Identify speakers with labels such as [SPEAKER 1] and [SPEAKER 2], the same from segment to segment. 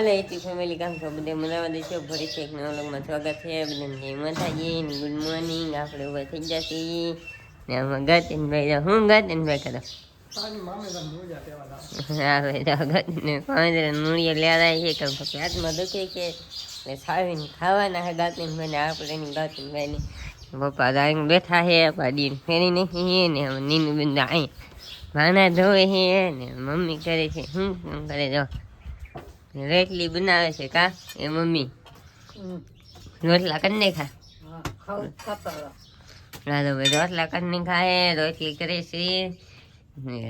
[SPEAKER 1] hello eighty family काम છો બધે મજામાં દેશો ફરી છે એક નવા વ્લોગમાં સ્વાગત છે બધાને જય માતાજી ને ગુડ મોર્નિંગ આપણે ઉભા થઈ ગયા છીએ ને આમાં ગતિનભાઈ હું ગતિનભાઈ કરો હા ભાઈ ગતિને પાંદરે મૂળિયા લેવા છે કે હાથમાં દુખે છે એટલે સાવીને ખાવાના છે ગતિનભાઈ ને આપણે એની ગતિનભાઈ ને પપ્પા આવીને બેઠા છે પાડીને ફેરી નાખી ને નીનું બેન અહીં ભાના ધોવે છે ને મમ્મી કરે છે શું કરે જો રેટલી બનાવે છે કા એ મમ્મી રોટલા કરીને ખા રાધો ભાઈ રોટલા કરીને ખાય રોટલી કરે છે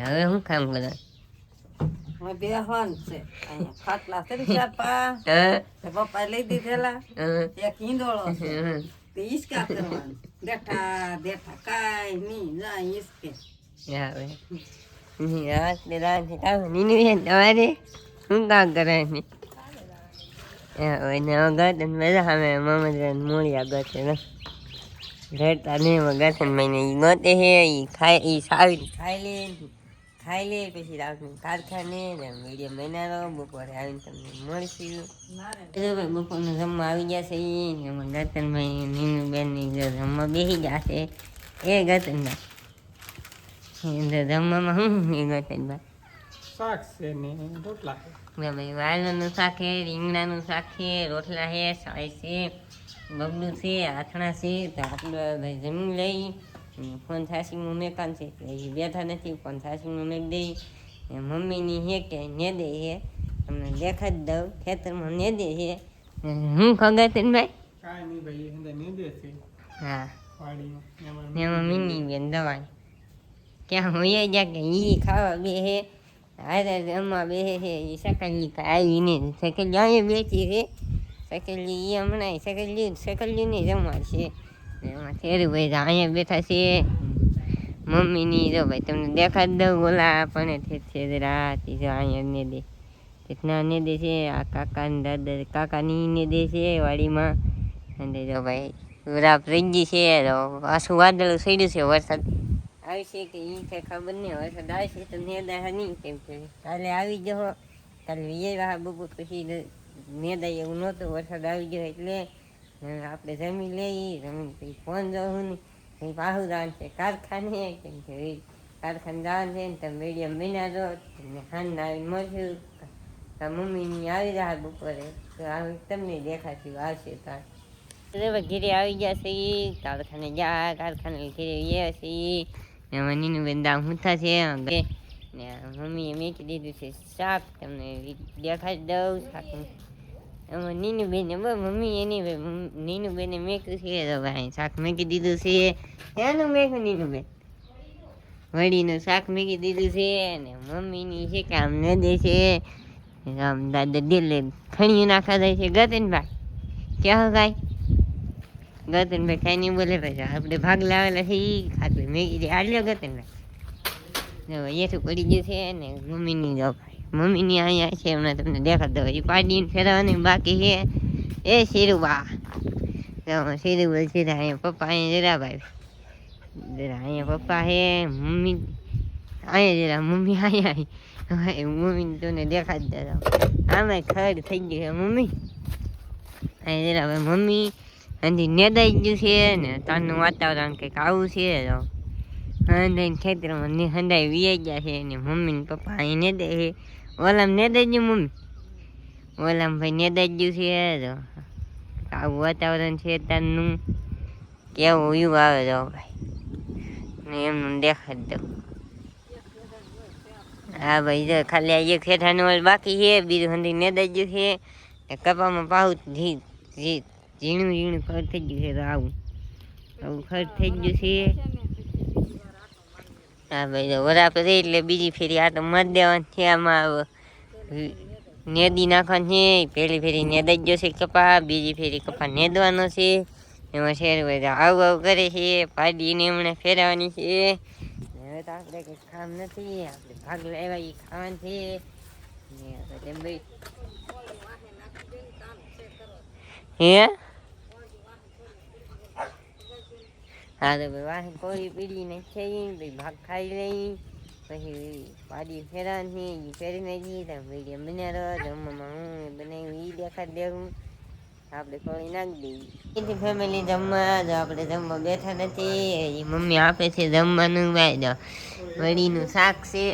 [SPEAKER 1] હવે શું કામ કરે
[SPEAKER 2] પપ્પા લઈ દીધેલા એક ઈંડોળો ઈસકા કરવાનું દેઠા દેઠા કાઈ નહીં ના ઈસકે
[SPEAKER 1] તમારે શું કામ કરે ને ગત બધા અમે મમ્મી મૂળિયા ગતે ને ઘરતા નહીં ગત મહિને એ ગતે હે એ ખાય એ સાવીને ખાઈ લે પછી રાતનું કારખાને ને વિડીયો મહિનાનો બપોરે આવીને તમને મળશું બપોરનું જમવા આવી ગયા છે એ ગતનભાઈ નીનું બેન જમવા બેસી ગયા છે એ ગતનભાઈ જમવામાં શું એ ગતનભાઈ
[SPEAKER 3] શાક છે ને રોટલા
[SPEAKER 1] ભાઈ વાલનું શાક છે રીંગણાનું શાક છે રોટલા છે સાય છે બબલું છે આથણા છે તો આપણે ભાઈ જમી લઈ ફોન થાસીનું મેકાન છે બેઠા નથી ફોન થાસીનું મેક દઈ મમ્મીની હે કે ને દે છે તમને દેખા જ દઉં ખેતરમાં ને દે છે હું ખગાતી ને ભાઈ
[SPEAKER 3] કાંઈ નહીં ભાઈ અંદર નીંદે છે
[SPEAKER 1] હા
[SPEAKER 3] વાડીમાં
[SPEAKER 1] એમાં મીની બેન દવા ક્યાં હોઈ ગયા કે ઈ ખાવા બે હે અરે જમવા બે છે એ સકલી આવી ને સકલી અહીંયા બેઠી છે સકલી એ હમણાં સકલીને જમવા છે એમાં થેરુભાઈ અહીંયા બેઠા છે મમ્મીની જો ભાઈ તમને દેખા જ દઉં ઓલા પણ છે રાતી જો અહીંયા ને દે કેટલા ને દે છે આ કાકા ને દાદા કાકાની ને દે છે વાડીમાં અને જો ભાઈ રાપ રહી છે તો આસું વાદળું સડ્યું છે વરસાદ આવી છે કે એ કંઈ ખબર નહીં વરસાદ આવશે તો નેદા નહીં કેમ કે કાલે આવી ગયો કાલે વિજય બપોર પછી નેદા એવું નહોતું વરસાદ આવી ગયો એટલે આપણે જમી લઈ જમીન પછી ફોન જવું નહીં કંઈ પાછું જવાનું છે કારખાને કેમ કે કારખાને જવાનું છે ને તમે મીડિયમ બન્યા દો તમને ખાંડ આવીને મળશું મમ્મીની આવી રહ્યા બપોરે તો આવી તમને દેખાતી આવશે તાર ઘેરે આવી ગયા છે કારખાને ગયા કારખાને ઘેરે ગયા છે એમાં નીનું બેન દામ હુંથા છે ને મમ્મીએ મેકી દીધું છે શાક તમને દેખાડી દઉં શાક એમાં નીનું બેને મમ્મી એની નીનું બેને મેક્યું છે તો ભાઈ શાક મેકી દીધું છે એનું મેકું નીનું બેન વળીનું શાક મેકી દીધું છે ને મમ્મીની છે કે આમ ન દે છે આમ દાદા દિલે ખણીયું નાખા જાય છે ગતનભાઈ ક્યાં ગાય ગતનભાઈ કાંઈ નહીં બોલે ભાઈ આપણે ભાગ લાવેલા છે એ ખાતું મેં કીધું આલ્યો ગતનભાઈ અહીંયાથી પડી ગયું છે ને મમ્મીની જો ભાઈ મમ્મીની અહીંયા છે હમણાં તમને દેખાડ દો એ પાડીને ફેરવાની બાકી છે એ શેરુબા શેરુબા છે અહીંયા પપ્પા અહીંયા જરા ભાઈ જરા અહીંયા પપ્પા છે મમ્મી અહીંયા જરા મમ્મી અહીંયા મમ્મીને તમને દેખાડ દો આમાં ખડ થઈ ગયું છે મમ્મી અહીંયા જરા ભાઈ મમ્મી અને નેદાઈ ગયું છે ને તારનું વાતાવરણ કંઈક આવું છે તો હંધાઈને ખેતરમાં હંધાઈ વી ગયા છે ને મમ્મી ને પપ્પા અહીં નેદે છે ઓલામ નેદાઈ ગયું મમ્મી ઓલામ ભાઈ નેદાઈ ગયું છે તો આવું વાતાવરણ છે તારનું કેવું વ્યૂ આવે તો ભાઈ ને એમનું દેખાડી દઉં હા ભાઈ જો ખાલી આ એક ખેઠાનું ઓલ બાકી છે બીજું હંધી નેદાઈ ગયું છે ને કપામાં પાવું ઝીણું ઝીણું ખર્ચ થઈ ગયું છે તો આવું ખર્ચ થઈ ગયું છે હા ભાઈ વરાપ રહે એટલે બીજી ફેરી આ તો મત દેવાની છે આમાં નેદી નાખવાની છે પહેલી ફેરી નેદાઈ ગયો છે કપા બીજી ફેરી કપા નેદવાનો છે એમાં શેર ભાઈ આવું આવું કરે છે પાડીને એમણે ફેરવાની છે હવે તો આપણે કંઈ કામ નથી આપણે ભાગ લાવ્યા એ ખાવાનું છે ભાઈ હે હા તો ભાઈ વાહ કોળી પીડી ને છે ભાઈ ભાગ ખાઈ લઈ પછી પાડી ફેરાની એ ફેરીને જઈએ ત્યાં વિડીયો બન્યા રહો જમવામાં હું બનાવ્યું એ દેખાડ દેવું આપણે થોડી નાખી દઈએ એથી ફેમિલી જમવા જો આપણે જમવા બેઠા નથી એ મમ્મી આપે છે જમવાનું ભાઈ જો વડીનું શાક છે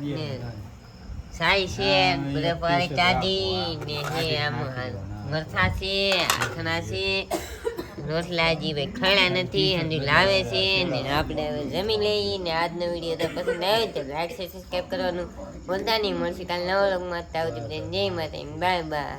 [SPEAKER 1] ને સાઈ છે બરેપારી કાઢી ને જે આમ મરથા છે આથણા છે રોટલા હજી ભાઈ ખણા નથી હજી લાવે છે ને આપણે હવે જમી લઈએ ને આજનો વિડીયો તો પસંદ આવે તો લાઈક છે સબસ્ક્રાઈબ કરવાનું ભૂલતા નહીં મળશે કાલે નવા લોકમાં આવતી જય માતા બાય બાય